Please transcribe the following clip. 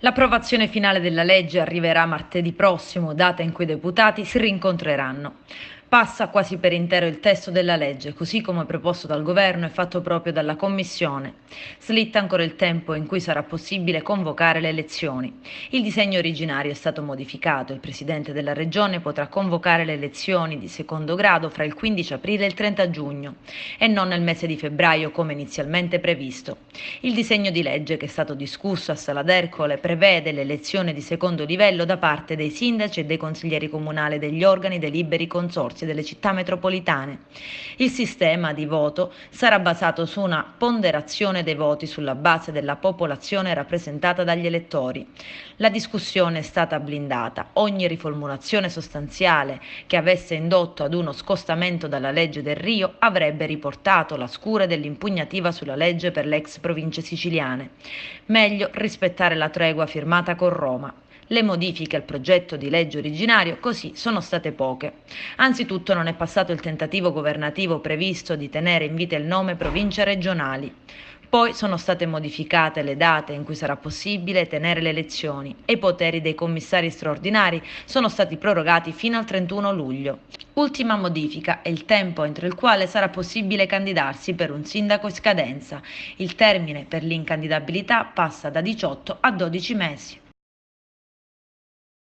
L'approvazione finale della legge arriverà martedì prossimo, data in cui i deputati si rincontreranno. Passa quasi per intero il testo della legge, così come proposto dal Governo e fatto proprio dalla Commissione. Slitta ancora il tempo in cui sarà possibile convocare le elezioni. Il disegno originario è stato modificato. Il Presidente della Regione potrà convocare le elezioni di secondo grado fra il 15 aprile e il 30 giugno e non nel mese di febbraio come inizialmente previsto. Il disegno di legge che è stato discusso a Sala d'Ercole prevede l'elezione di secondo livello da parte dei sindaci e dei consiglieri comunali degli organi dei liberi consorzi delle città metropolitane. Il sistema di voto sarà basato su una ponderazione dei voti sulla base della popolazione rappresentata dagli elettori. La discussione è stata blindata. Ogni riformulazione sostanziale che avesse indotto ad uno scostamento dalla legge del Rio avrebbe riportato la scure dell'impugnativa sulla legge per le ex province siciliane. Meglio rispettare la tregua firmata con Roma. Le modifiche al progetto di legge originario così sono state poche. Anzitutto non è passato il tentativo governativo previsto di tenere in vita il nome province regionali. Poi sono state modificate le date in cui sarà possibile tenere le elezioni e i poteri dei commissari straordinari sono stati prorogati fino al 31 luglio. Ultima modifica è il tempo entro il quale sarà possibile candidarsi per un sindaco in scadenza. Il termine per l'incandidabilità passa da 18 a 12 mesi.